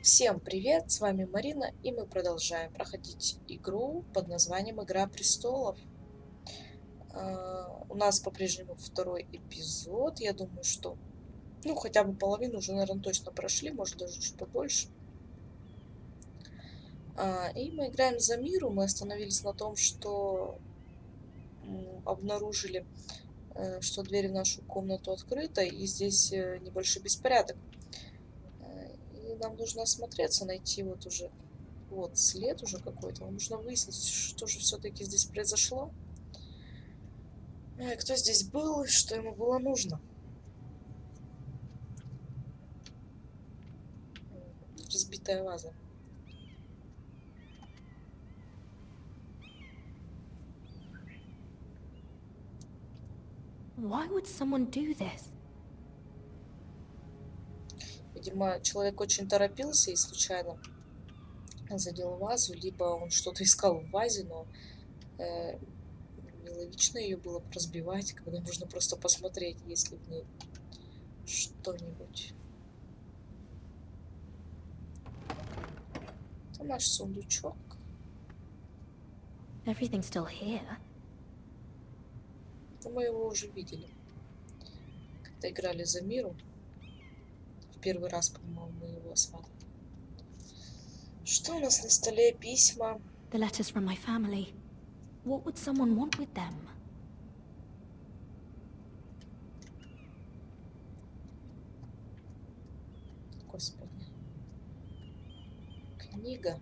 Всем привет, с вами Марина, и мы продолжаем проходить игру под названием «Игра престолов». У нас по-прежнему второй эпизод. Я думаю, что хотя бы половину уже, наверное, точно прошли, может даже чуть побольше. И мы играем за миру. Мы остановились на том, что обнаружили, что дверь в нашу комнату открыта, и здесь небольшой беспорядок. И нам нужно осмотреться, найти вот след уже какой-то. Нам нужно выяснить, что же все-таки здесь произошло. Кто здесь был и что ему было нужно. Разбитая ваза. Why would someone do this? Видимо, человек очень торопился и случайно задел вазу, либо он что-то искал в вазе, но нелогично ее было разбивать, когда можно просто посмотреть, есть ли в ней что-нибудь. Это наш сундучок. Everything's still here. Но мы его уже видели, когда играли за миру. В первый раз, по-моему, мы его осматривали. Что у нас на столе? Письма. The letters from my family. What would someone want with them? Господи. Книга.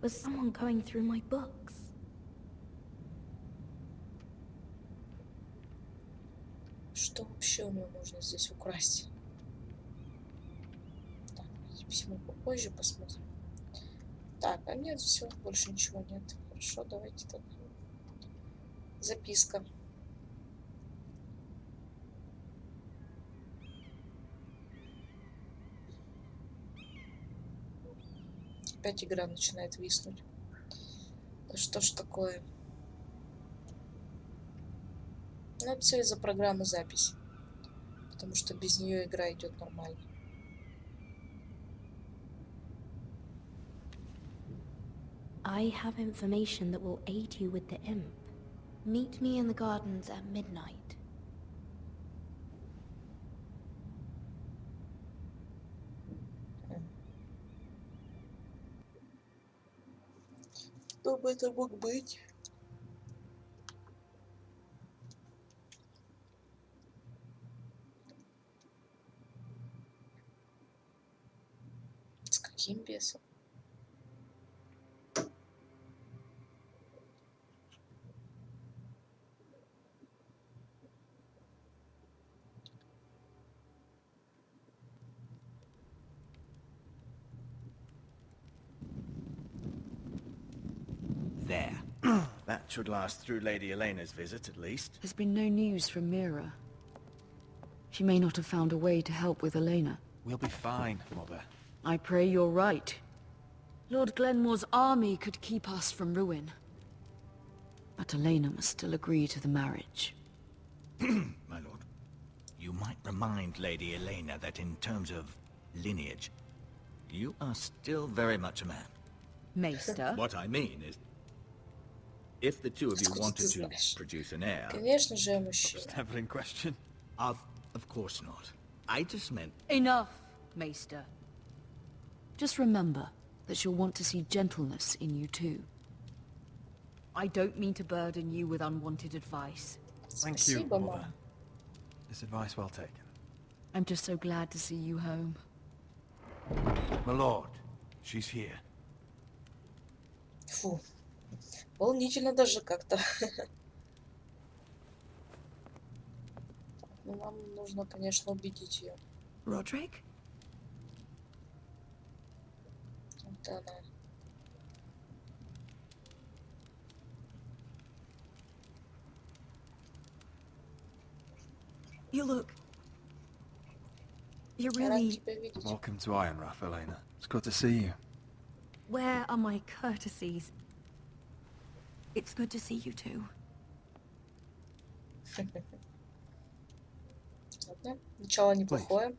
Was someone going through my books? Что вообще у него можно здесь украсть? Так, письмо попозже посмотрим. Так, а нет, все, больше ничего нет. Хорошо, давайте так. Записка. Опять игра начинает виснуть. Да что ж такое? Ну, это все из-за программы записи. Потому что без нее игра идет нормально. I have information that will aid you with the imp. Meet me in the gardens at midnight. Кто бы это мог быть? С каким бесом? There. That should last through Lady Elena's visit, at least. There's been no news from Mira. She may not have found a way to help with Elena. We'll be fine, Mother. I pray you're right. Lord Glenmore's army could keep us from ruin. But Elena must still agree to the marriage. My lord. You might remind Lady Elena that in terms of lineage, you are still very much a man. Maester? What I mean is, if the two of you Откуда wanted ты to знаешь? produce an heir... Конечно же, я мужчина. Never in question. Of course not. I just meant... Enough, Maester. Just remember that she'll want to see gentleness in you too. I don't mean to burden you with unwanted advice. Thank you, Спасибо, Mother. мама. This advice well taken. I'm just so glad to see you home. My lord, she's here. Фу. Волнительно даже как-то. Ну, нам нужно, конечно, убедить ее. Roderick? Вот она. You look... You're Я рад really... тебя видеть. Welcome to Ironrath, Elena. It's good to see you. Where are my courtesies? It's good to see you too. Ну, начало неплохое.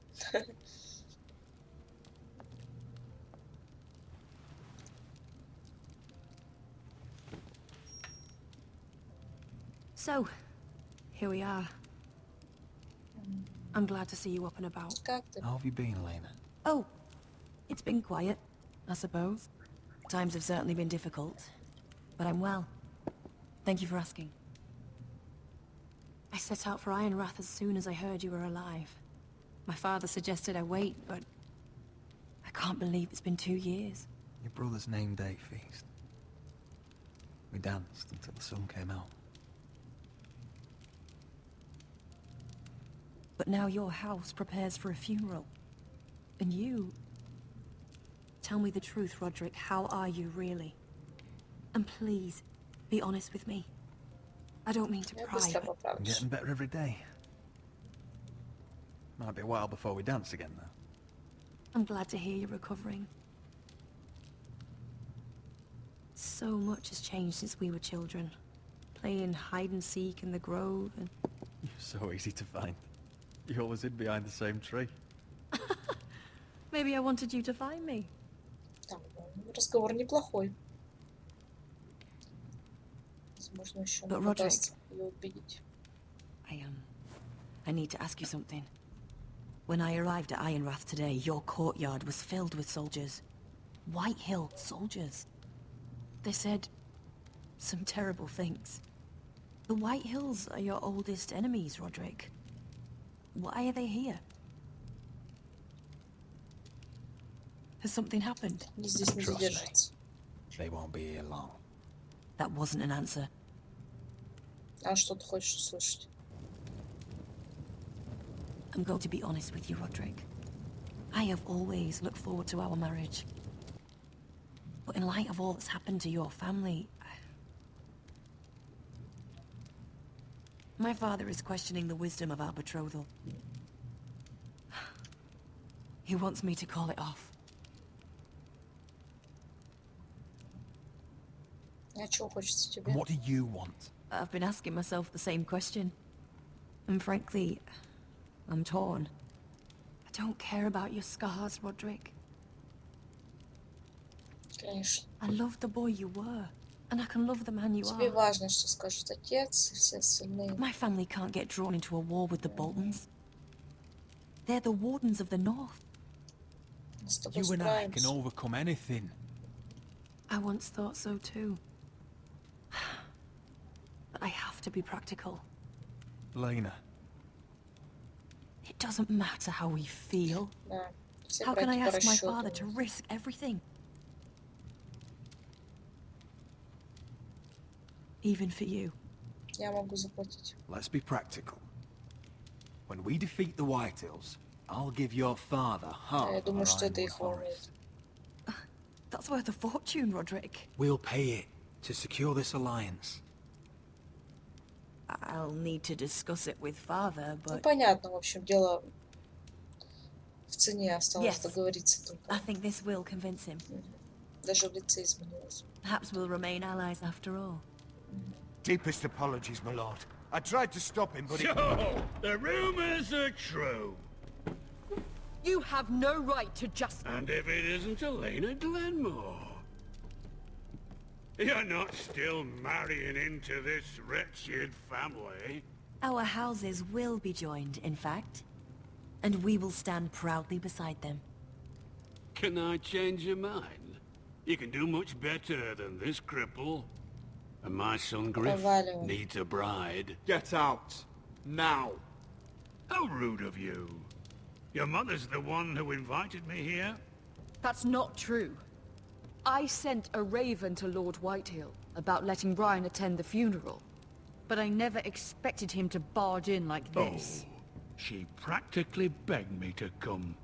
So, here we are. I'm glad to see you up and about. Как ты? How have you been, Elena? Oh, it's been quiet, I suppose. Times have certainly been difficult, but I'm well. Thank you for asking. I set out for Ironrath as soon as I heard you were alive. My father suggested I wait, but I can't believe it's been 2 years. Your brother's name day feast. We danced until the sun came out. But now your house prepares for a funeral. And you... Tell me the truth, Roderick. How are you, really? And please, be honest with me. I don't mean to Я pry, быстро but I'm поправлюсь. getting better every day. Might be a while before we dance again, though. I'm glad to hear you're recovering. So much has changed since we were children. Playing hide and seek in the grove and... You're so easy to find. You always hid behind the same tree. Maybe I wanted you to find me. Там, разговор неплохой. Возможно, еще But нам Roderick- удастся ее убедить. I need to ask you something. When I arrived at Ironrath today, your courtyard was filled with soldiers. White Hill soldiers. They said some terrible things. The White Hills are your oldest enemies, Roderick. Why are they here? Has something happened? Они здесь не Trust me. задержатся. They won't be here long. That wasn't an answer. А что ты хочешь услышать? I'm going to be honest with you, Roderick. I have always looked forward to our marriage. But in light of all that's happened to your family... My father is questioning the wisdom of our betrothal. He wants me to call it off. А чего хочется тебе? And what do you want? I've been asking myself the same question. And frankly, I'm torn. I don't care about your scars, Roderick. Конечно. I loved the boy you were, and I can love the man you Тебе are. важно, что скажет отец и все остальные. My family can't get drawn into a war with the Boltons. They're the wardens of the North. Мы с тобой You and I can справимся. overcome anything. I once thought so too. But I have to be practical. Lena, It doesn't matter how we feel. Да. Все How can I браки по ask my father to расчету. risk everything? Even for you. Я могу заплатить. let's be practical. When we defeat the Whitehills, I'll give your father half Я of думаю, our что это Ironwood их волнует. forest. That's worth a fortune, Roderick. We'll pay it to secure this alliance. I'll need to discuss it with father, Ну, but понятно, в общем, дело в цене осталось Yes. договориться только. I think this will convince him. Даже в лице изменилось. Perhaps we'll remain allies after all. Deepest apologies, my lord. I tried to stop him, but he... So, the rumors are true. You have no right to just... And if it isn't Elena Glenmore? You're not still marrying into this wretched family? Our houses will be joined, in fact. And we will stand proudly beside them. Can I change your mind? You can do much better than this cripple. And my son Griff Проваливай. needs a bride. Get out! Now! How rude of you. Your mother's the one who invited me here. That's not true. I sent a raven to Lord Whitehill about letting Brian attend the funeral. But I never expected him to barge in like this. Oh, she practically begged me to come.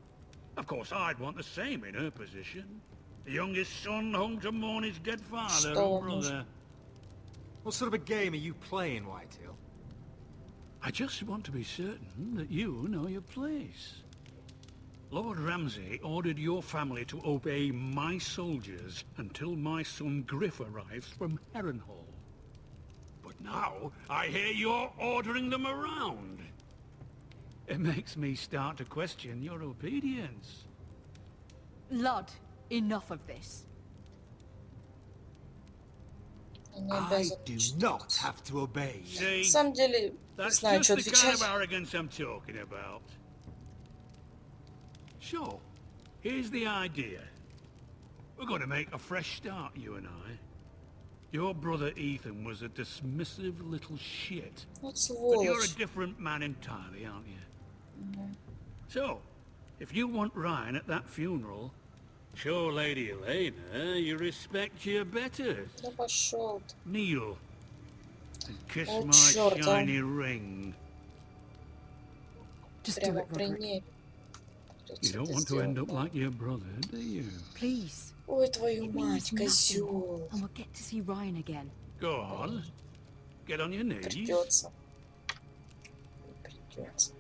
Of course, I'd want the same in her position. The youngest son home to mourn his dead father Что and он может? brother. What sort of a game are you playing, Whitehill? I just want to be certain that you know your place. Lord Ramsay ordered your family to obey my soldiers until my son Griff arrives from Harrenhal. But now, I hear you're ordering them around. It makes me start to question your obedience. Lud, enough of this. Он не I обязан do читать. not have to obey. На See, самом деле, не that's знаю, just что the kind отвечать. of arrogance I'm talking about. So, here's the idea. We're going to make a fresh start, you and I. Your brother Ethan was a dismissive little shit. Вот But you're a сволочь. different man entirely, aren't you? So, if you want Ryan at that funeral, show Lady Elena you respect your betters. Да пошел ты. Kneel and kiss Oh, my черт, а. shiny ring. Just do Прямо it, при Roderick. ней. You Придется don't это want to сделать, end up да. like your brother, do you? Please. Ой, твою It мать, means nothing. козел. And we'll get to see Ryan again. Go on. Get on your knees. Придется. Придется.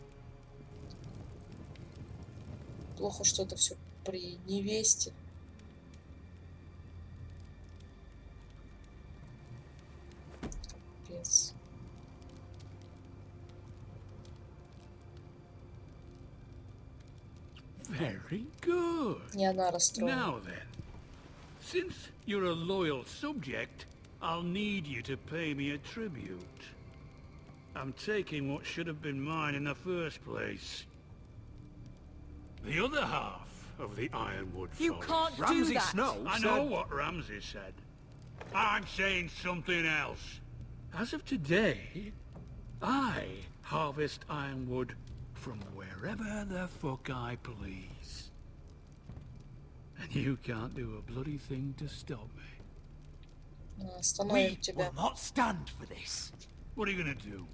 Плохо, что это все при невесте. Капец. Very good. Не она расстроена. Now then, since you're a loyal subject, I'll need you to pay me a tribute. I'm taking what should have been mine in the first place. The other half of the Ironwood You Forest. can't do Ramsay that. Snow I said... know what Ramsay said. I'm saying something else. As of today, I harvest ironwood from wherever the fuck I please. And you can't do a bloody thing to stop me. Остановим We тебя. will not stand for this. What are you gonna do?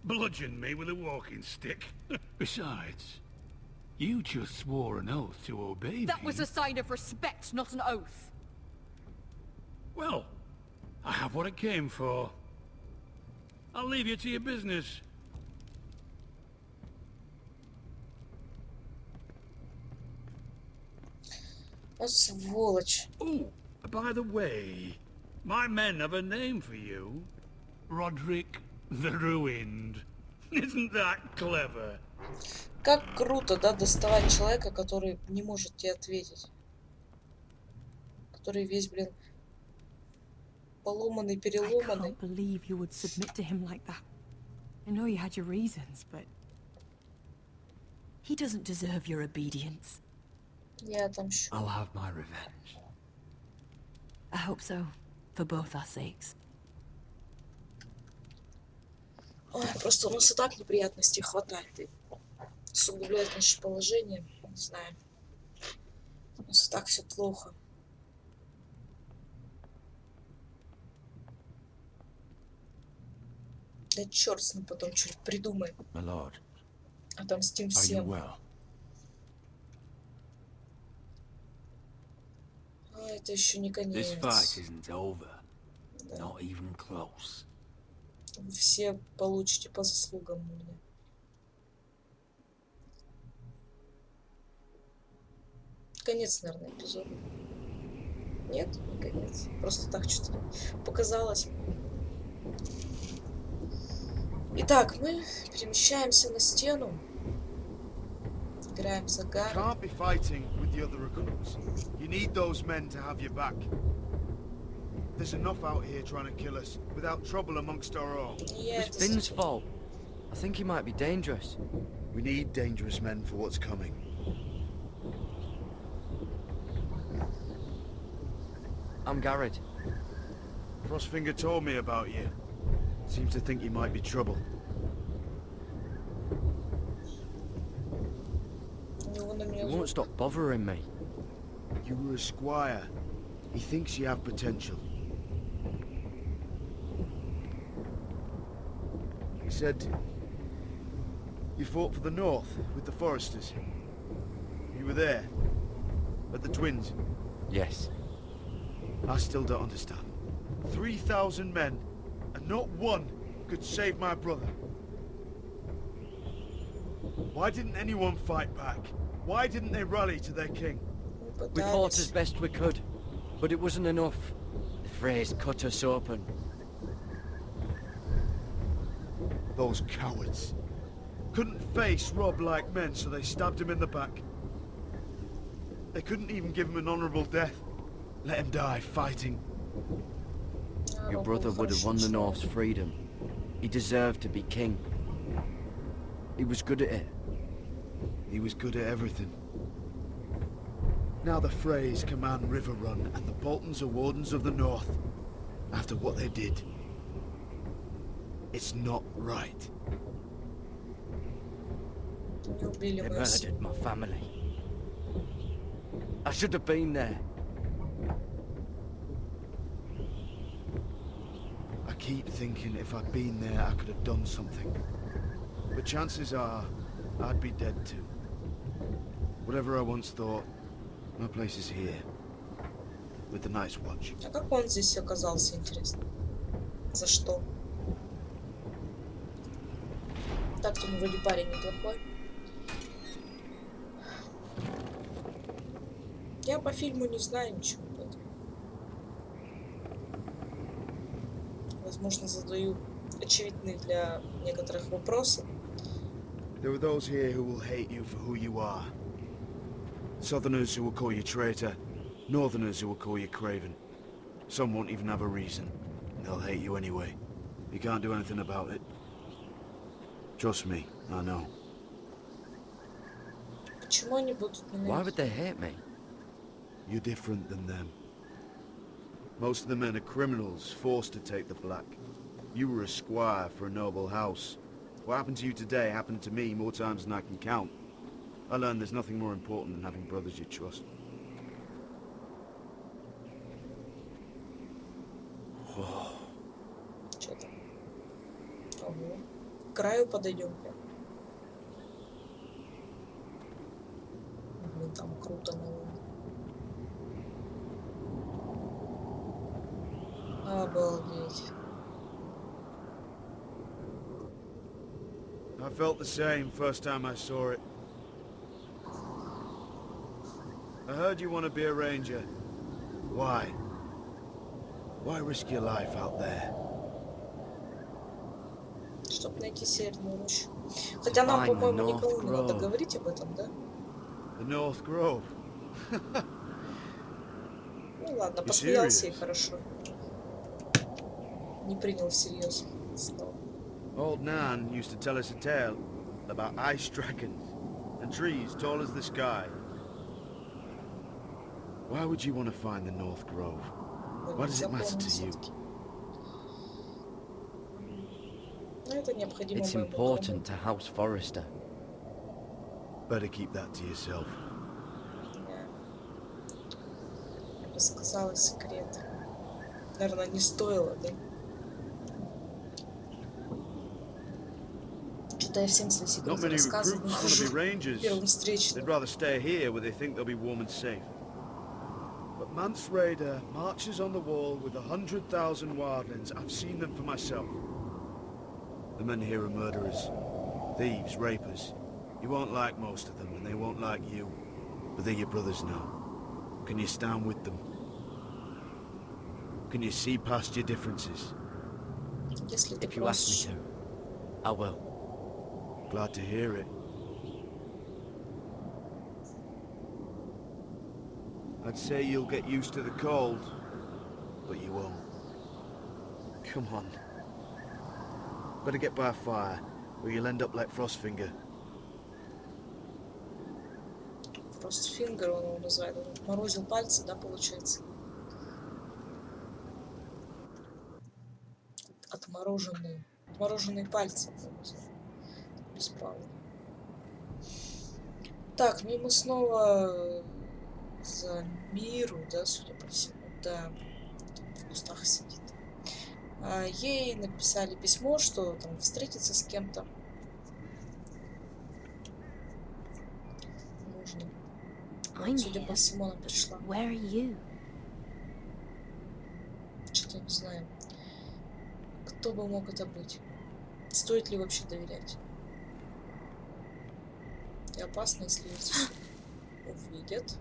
Bludgeon me with a walking stick? Besides, you just swore an oath to obey That me. was a sign of respect, not an oath. Well, I have what I came for. I'll leave you to your business. Вот сволочь. Oh, by the way, my men have a name for you. Roderick the Ruined. Isn't that clever? Как круто, да, доставать человека, который не может тебе ответить. Который весь, блин, поломанный, I переломанный. can't believe you would submit to him like that. I know you had your reasons, but... He doesn't deserve your obedience. Я отомщу. I'll have my revenge. I hope so, for both our sakes. Ой, просто у нас и так неприятностей хватает. И усугубляет наше положение. Не знаю. У нас и так все плохо. Да черт с ним, потом что-нибудь придумаем. My lord, Отомстим are you всем. well? А, это еще не This fight конец. isn't over. Да. Not even close. Вы все получите по заслугам у меня. Конец, наверное, эпизода. Нет, не конец. Просто так что-то показалось. Итак, мы перемещаемся на стену. Играем за Гаррет. Can't be fighting with the other recruits. You need those men to have your back. There's enough out here trying to kill us without trouble amongst our own. Я It's это Finn's слышала. fault. I think he might be dangerous. We need dangerous men for what's coming. I'm Garrett. Crossfinger told me about you. Seems to think you might be trouble. У него на He меня won't зуб. stop bothering me. You were a squire. He thinks you have potential. He said you fought for the North with the Forresters. You were there at the Twins. Yes. I still don't understand. 3,000 men, and not one could save my brother. Why didn't anyone fight back? Why didn't they rally to their king? Мы We fought as пытались. best we could, but it wasn't enough. The phrase cut us open. Those cowards. Couldn't face Rob like men, so they stabbed him in the back. They couldn't even give him an honorable death. Let him die fighting. Your brother would have won the North's freedom. He deserved to be king. He was good at it. He was good at everything. Now the Freys command River Run, and the Boltons are wardens of the North. After what they did. It's not right. They murdered my family. I should have been there. I keep thinking if I'd been there, I could have done something. But chances are, I'd be dead too. Whatever I once thought, my place is here. With the Night's Watch. А как он здесь оказался, интересно? За что? Так-то он вроде парень неплохой. Я по фильму не знаю ничего об этом. Возможно, задаю очевидные для некоторых вопросы. There are those here who will hate you for who you are. Southerners who will call you traitor. Northerners who will call you craven. Some won't even have a reason. They'll hate you anyway. You can't do anything about it. Trust me, I know. Почему они будут меня... Why would they hate me? You're different than them. Most of the men are criminals, forced to take the black. You were a squire for a noble house. What happened to you today happened to me more times than I can count. I learned there's nothing more important than having brothers you trust. Что там? Ого. К краю подойдем прям. Блин, там круто, наверное. Обалдеть. I felt the same first time I saw it. I heard you want to be a ranger. Why? Why risk your life out there? Чтобы найти северную рощу. Хотя нам, по-моему, никому не надо говорить об этом, да? The North Grove. Ну ладно, посмеялся и хорошо. Не принял всерьез. Old Nan used to tell us a tale about ice dragons and trees tall as the sky. Why would you want to find the North Grove? What does it matter to you? Это необходимо It's моему important дому. to House Forrester. Better keep that to yourself. Я бы сказала секрет. Наверное, не стоило, да? Что-то я всем свои Not секреты many рассказываю. recruits want to be rangers. Первым встречным. They'd rather stay here where they think they'll be warm and safe. But Mance Raider marches on the wall with 100,000 wildlings. I've seen them for myself. The men here are murderers, thieves, rapers. You won't like most of them, and they won't like you. But they're your brothers now. Can you stand with them? Can you see past your differences? Если ты If you ask просишь. me to, I will. Glad to hear it. I'd say you'll get used to the cold, but you won't. Come on. Better get by a fire, or you'll end up like Frostfinger. Frostfinger он его называет. Он морозил пальцы, да, получается? Отмороженные. Отмороженные пальцы. Бесправно. Так, ну и мы снова за миру, да, судя по всему. Да, в кустах сидит. Ей написали письмо, что там встретиться с кем-то нужно. Вот, судя по всему, она пришла. Where are you? Что-то не знаю. Кто бы мог это быть? Стоит ли вообще доверять? И опасно, если их здесь увидят.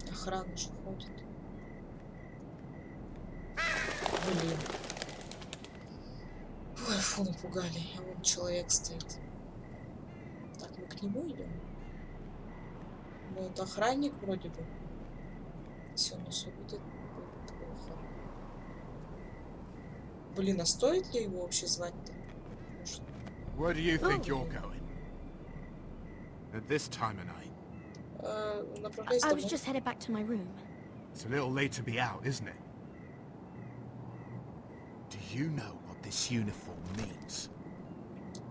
Охрана же ходит. Блин. Ой, фу, напугали. А вон человек стоит. Так, мы к нему идем? Ну, это охранник вроде бы. Все, у нас будет плохо. Блин, а стоит ли его вообще звать-то? Может... Where do you think you're going? At this time of night? Направляйся I was домой. just headed back to my room. It's a little late to be out, isn't it? Do you know what this uniform means?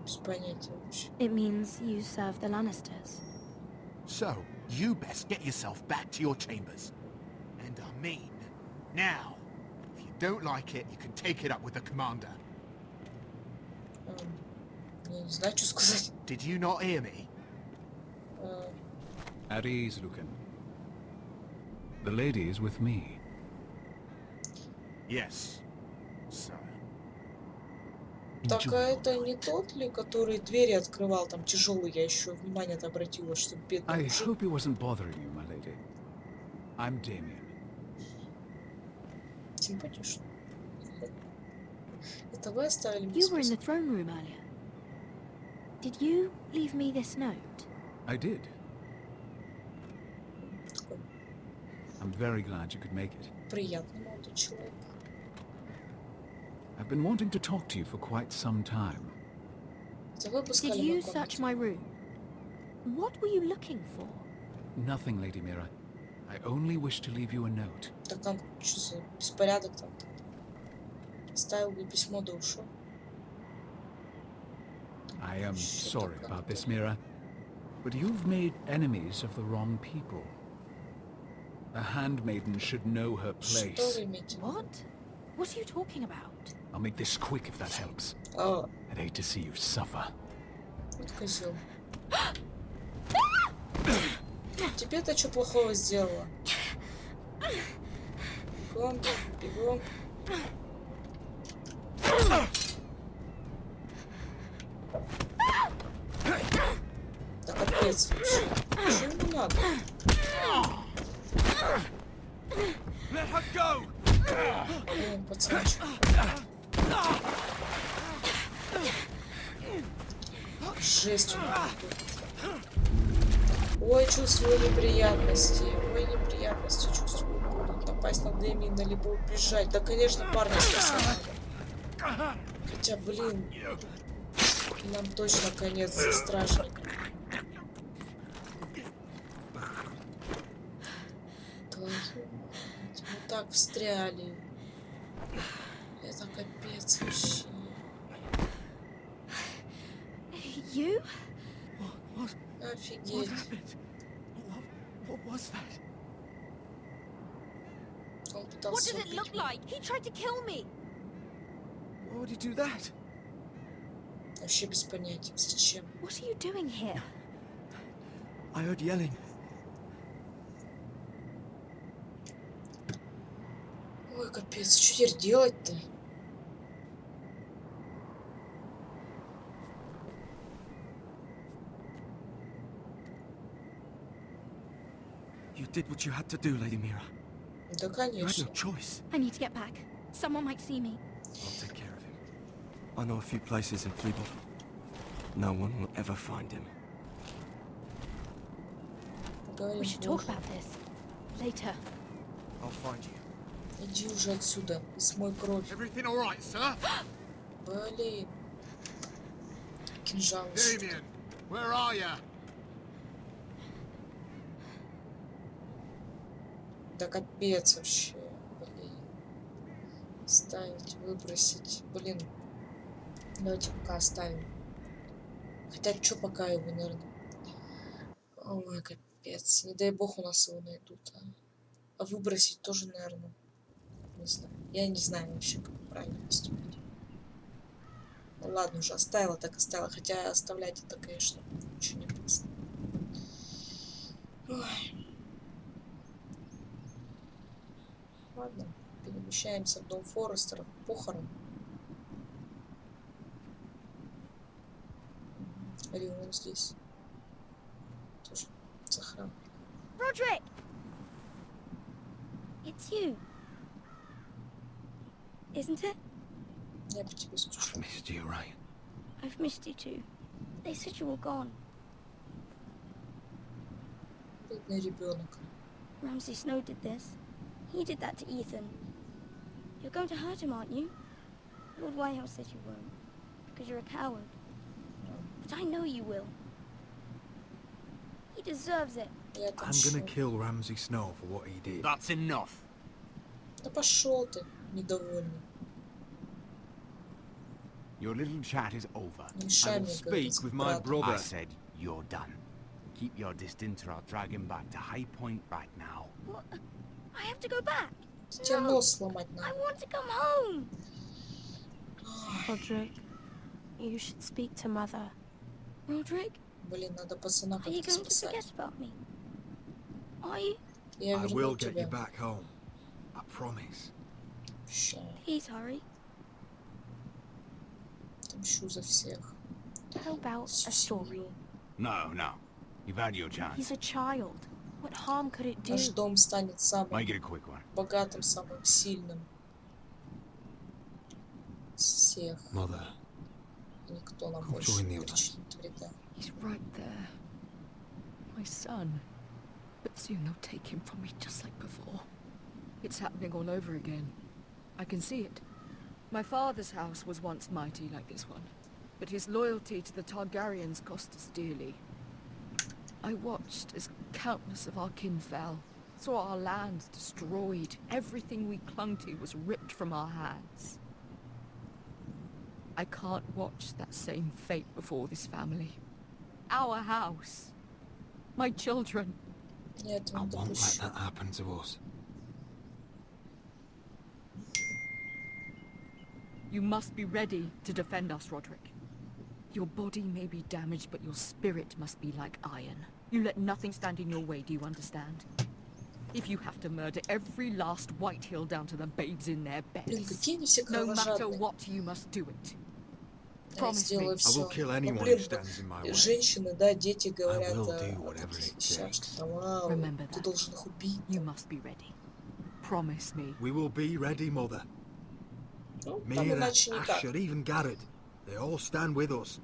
Без понятия вообще. It means you serve the Lannisters. So, you best get yourself back to your chambers. And I mean, now. If you don't like it, you can take it up with the commander. Я не знаю, что сказать. Did you not hear me? At ease, Lucan. The lady is with me. Yes, sir. Так, а это не тот ли, который двери открывал, там тяжелый, я еще внимание-то обратила, что бедный I мужик. hope he wasn't bothering you, my lady. I'm Damien. Симпатично. Это вы оставили мне You were in the список? throne room earlier. Did you leave me this note? I did. Такой I'm very glad you could make it. приятный молодой человек. I've been wanting to talk to you for quite some time. Это вы Did обыскали you мою search комнату? my room? What were you looking for? Nothing, Lady Mira. I only wish to leave you a note. Так там что за беспорядок там? Оставил бы письмо, да ушел. I am sorry about this, Mira, but you've made enemies of the wrong people. A handmaiden should know her Что place. вы имеете? в виду? What? What are you talking about? I'll make this quick if that helps. А, I'd hate to see you suffer. вот козел. Тебе-то что плохого сделала? Бегом, бегом. Да капец вообще. Что ему надо? Let her go! Блин, пацанчик. Жесть у него тут. Ой, чувствую неприятности. Ой, неприятности чувствую. Будут напасть на Дэмиена, либо убежать. Да, конечно, парня спасать надо. Хотя, блин, нам точно конец за стражник. Твою мать, мы так встряли. Это капец вообще. You? Офигеть. What was that? Он What пытался does it look убить меня. like? He tried to kill me. Why would you do that? Вообще без понятия. Зачем? What are you doing here? I heard yelling. Ой, капец. Что теперь делать-то? You did what you had to do, Lady Mira. Да, You had конечно. no choice. I need to get back. Someone might see me. I'll take care of him. I know a few places in Fleabot. No one will ever find him. Поговорим We should talk позже. about this. Later. I'll find you. Иди уже отсюда и смой кровь. Everything all right, sir? Блин. Кинжал. Damien, where are you? Да капец вообще. Блин. Ставить, выбросить. Блин. Давайте пока оставим. Хотя что пока его, наверное. Ой, капец. Не дай бог у нас его найдут. А выбросить тоже, наверное. Не знаю. Я не знаю вообще, как правильно поступить. Ну ладно, уже оставила, так оставила. Хотя оставлять это, конечно, очень опасно. Ой. Ладно, перемещаемся в дом Форрестеров. Похорон. Или он здесь. Тоже за храм. Roderick! It's you. isn't it? Я по тебе I've скучаю. missed you, right? I've missed you too. They said you were gone. Бедный ребенок. Ramsay Snow did this. He did that to Ethan. You're going to hurt him, aren't you? Lord Whitehouse said you won't, because you're a coward. But I know you will. He deserves it. Я I'm gonna отомщу. kill Ramsay Snow for what he did. That's enough. Да пошел ты, недовольный. Your little chat is over. Не мешай I will мне speak говорить with с my братом. brother. I said, you're done. Keep your distance or I'll drag him back to High Point right now. What? I have to go back. Тебе No, нос сломать I надо. want to come home. Roderick, you should speak to Mother. Roderick, Блин, надо пацана are you как-то going to спасать. forget about me? Are you? Я I верну will get you тебя. back home. I promise. Обещаю. Please hurry. Отомщу за всех. How about Всю a story? семью. No, no. You've had your chance. He's a child. What harm could it do? Наш дом станет самым Make it a quick one. богатым, самым сильным. Из всех. Mother, И никто нам Come больше join не the others. причинит вреда. He's right there. My son. But soon they'll take him from me just like before. It's happening all over again. I can see it. My father's house was once mighty like this one, but his loyalty to the Targaryens cost us dearly. I watched as countless of our kin fell, saw our lands destroyed, everything we clung to was ripped from our hands. I can't watch that same fate before this family. Our house. My children. Я этого I не won't let допущу. that happen to us. You must be ready to defend us, Roderick. Your body may be damaged, but your spirit must be like iron. You let nothing stand in your way, do you understand? If you have to murder every last White Hill down to the babes in their Блин, beds, какие они все no matter кровожадные. what, you must do it. Я Promise me. сделаю I will все. kill Ну, anyone who блин, stands in my way. женщины, да, дети говорят will о do whatever таких it вещах, takes. что там, вау, Remember ты that. должен их убить. You must be ready. Promise me. We will be ready, Mother. Ну, там Mira, иначе никак. Asher, even Garrett. They all stand with us.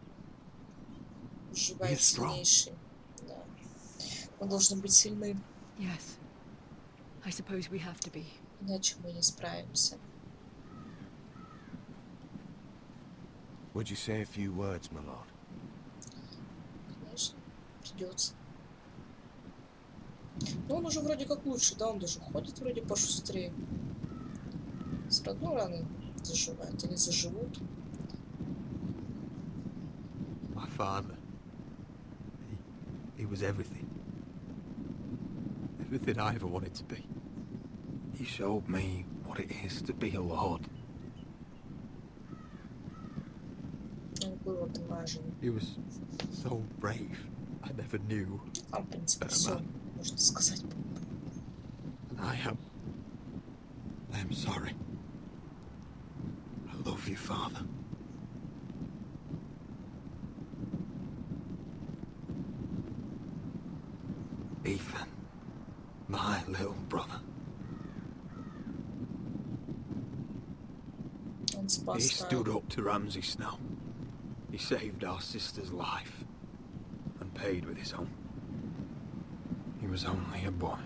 Выживает strong. сильнейший. Да. Мы должны быть сильны, Yes. I suppose we have to be. иначе мы не справимся. Would you say a few words, my lord? Конечно, придется. Но он уже вроде как лучше, да, он даже ходит вроде пошустрее. С родной раны заживает или заживут. My father. He was everything. Everything I ever wanted to be. He showed me what it is to be a lord. Он был отважен. He was so brave. I never knew. Там, в принципе, все, можно сказать. And I am sorry. I love you, Father. Ethan, my little brother. Он He спас stood up to Ramsay Snow. He saved our sister's life and paid with his own. He was only a boy.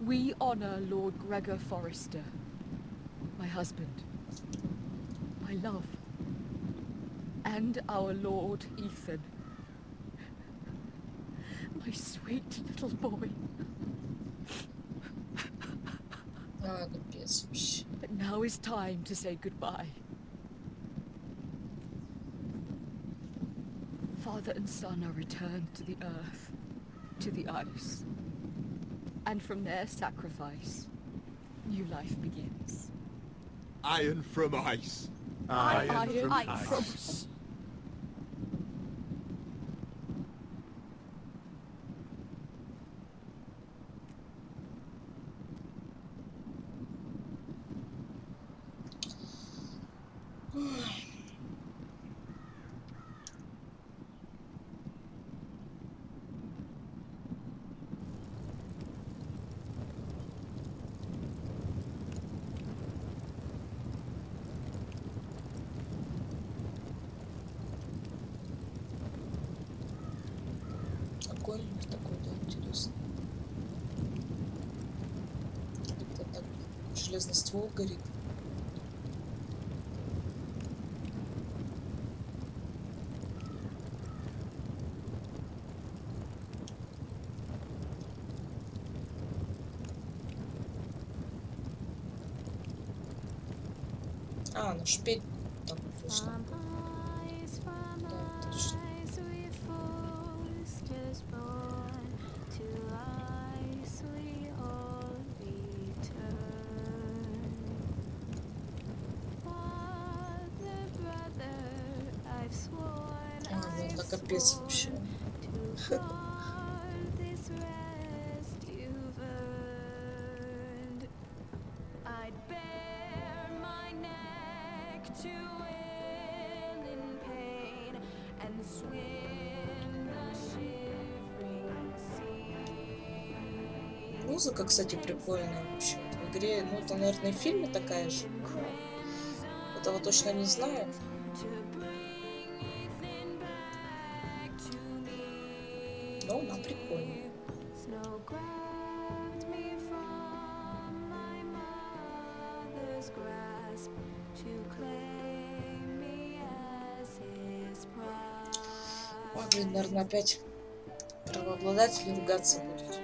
We honor Lord Gregor Forrester, my husband, my love, and our Lord Ethan, my sweet little boy. А, капец вообще. But now is time to say goodbye. Father and son are returned to the earth, to the ice. And from their sacrifice, new life begins. Iron from ice. Iron from ice. ice. прямоугольник такой, да, интересно. Как-то так железный ствол горит. А, ну шпиль там вышла. Да, точно. А, ну это капец вообще. Музыка, кстати, прикольная вообще в игре. Ну, это, наверное, в фильме такая же. Но этого точно не знаю. Но она прикольная. Ой, блин, наверное, опять правообладатели ругаться будут.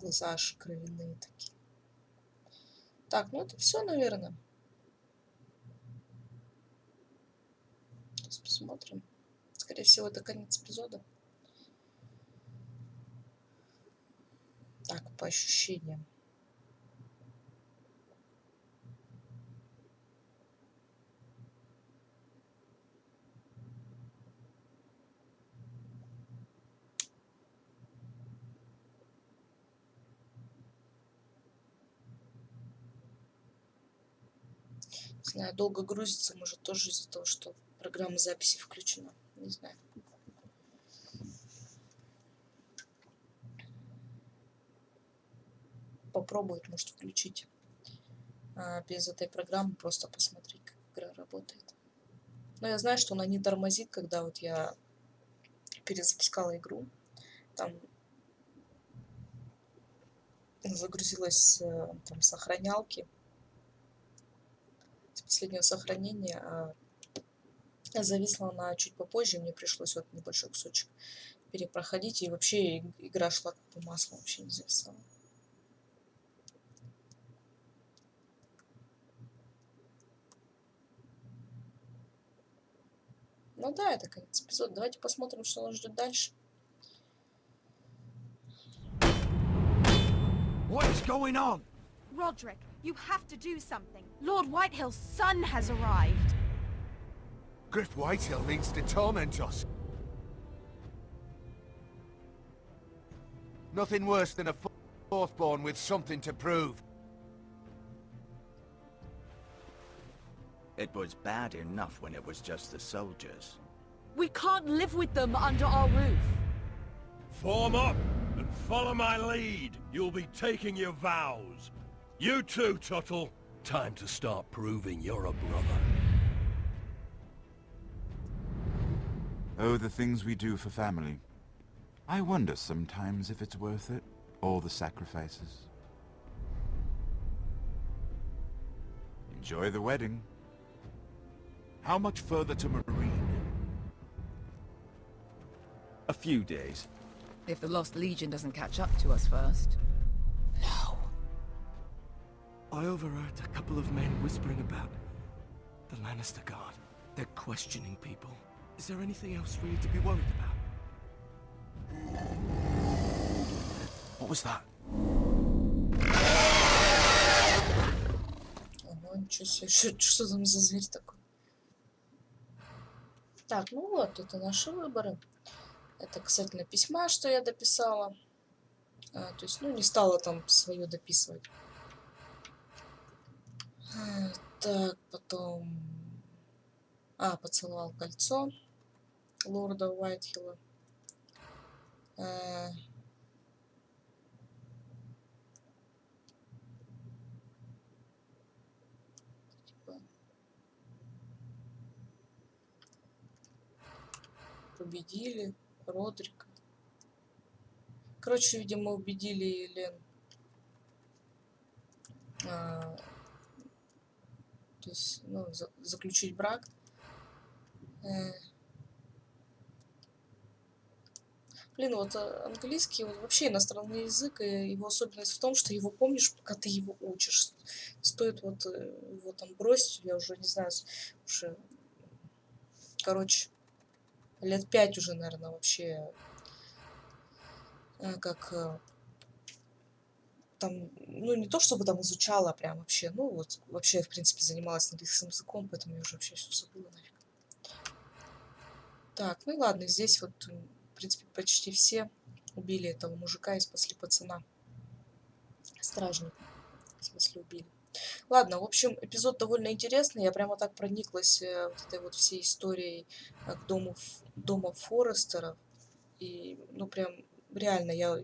Глаза аж кровяные такие. Так, ну это все, наверное. Сейчас посмотрим. Скорее всего, это конец эпизода. Так, по ощущениям. Не знаю, долго грузится, может, тоже из-за того, что программа записи включена. Не знаю. Попробовать, может, включить без этой программы, просто посмотреть, как игра работает. Но я знаю, что она не тормозит, когда вот я перезапускала игру. Там загрузилась там сохранялки с последнего сохранения, а зависла она чуть попозже, мне пришлось вот небольшой кусочек перепроходить, и вообще игра шла как по маслу, вообще не зависала. Ну да, это конец эпизода. Давайте посмотрим, что нас ждет дальше. What is going on? Roderick, you have to do something. Lord Whitehill's son has arrived. Griff Whitehill means to torment us. Nothing worse than a fourthborn with something to prove. It was bad enough when it was just the soldiers. We can't live with them under our roof. Form up and follow my lead. You'll be taking your vows. You too, Tuttle. Time to start proving you're a brother. Oh, the things we do for family. I wonder sometimes if it's worth it, all the sacrifices. Enjoy the wedding. How much further to Marine? A few days. If the Lost Legion doesn't catch up to us first. No. I overheard a couple of men whispering about the Lannister Guard. They're questioning people. Is there anything else we need to be worried about? What was that? Ага, ничего себе, что там за зверь такой? Так, ну вот, это наши выборы. Это касательно письма, что я дописала. То есть, ну, не стала там свое дописывать. Так, потом... поцеловал кольцо лорда Уайтхилла. Типа, победили Родрика. Короче, видимо, убедили Елен. То есть, ну, заключить брак. Блин, вот английский, вот вообще иностранный язык, и его особенность в том, что его помнишь, пока ты его учишь. Стоит вот его там бросить, я уже не знаю, уже, короче, лет 5 уже, наверное, вообще, как там, ну, не то чтобы там изучала, а прям вообще, ну, вот, вообще, в принципе, занималась английским языком, поэтому я уже вообще все забыла нафиг. Так, ну и ладно, здесь вот, в принципе, почти все убили этого мужика и спасли пацана. Стражника, в смысле, убили. Ладно, в общем, эпизод довольно интересный. Я прямо так прониклась вот этой вот всей историей к Дома Форрестеров. И, ну, прям, реально, я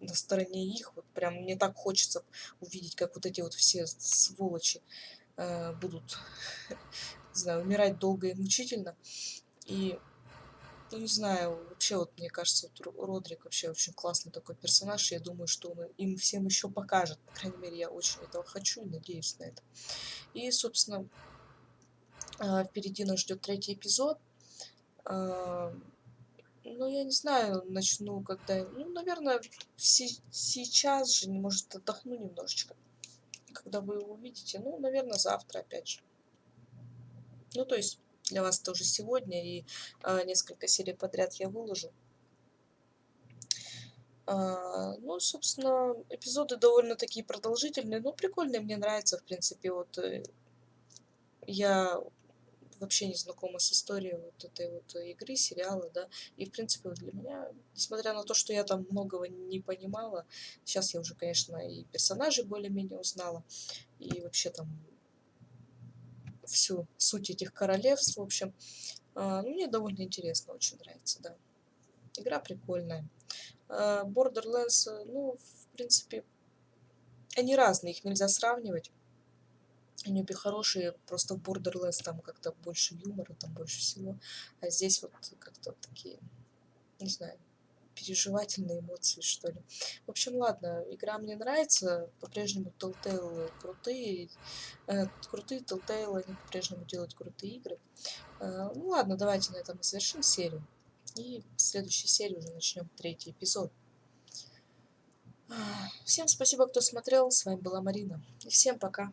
на стороне их. Вот прям мне так хочется увидеть, как вот эти вот все сволочи будут, не знаю, умирать долго и мучительно. И, ну, не знаю, вообще вот мне кажется, вот Родрик вообще очень классный такой персонаж. И я думаю, что он им всем еще покажет. По крайней мере, я очень этого хочу и надеюсь на это. И, собственно, впереди нас ждет 3-й эпизод. Ну, я не знаю, начну когда... Ну, наверное, сейчас же, может, отдохну немножечко. Когда вы его увидите, ну, наверное, завтра опять же. Ну, то есть, для вас тоже сегодня, и несколько серий подряд я выложу. Ну, собственно, эпизоды довольно такие продолжительные, но прикольные, мне нравится, в принципе, вот я вообще не знакома с историей вот этой вот игры, сериала, да, и, в принципе, вот для меня, несмотря на то, что я там многого не понимала, сейчас я уже, конечно, и персонажей более-менее узнала, и вообще там всю суть этих королевств, в общем, ну, мне довольно интересно, очень нравится, да. Игра прикольная. Borderlands, ну, в принципе, они разные, их нельзя сравнивать. Они обе хорошие, просто в Borderlands там как-то больше юмора, там больше всего. А здесь вот как-то такие, не знаю, переживательные эмоции, что ли. В общем, ладно, игра мне нравится. По-прежнему Telltale крутые. Крутые Telltale, они по-прежнему делают крутые игры. Ну ладно, давайте на этом и завершим серию. И в следующей серии уже начнем 3-й эпизод. Всем спасибо, кто смотрел. С вами была Марина. И всем пока.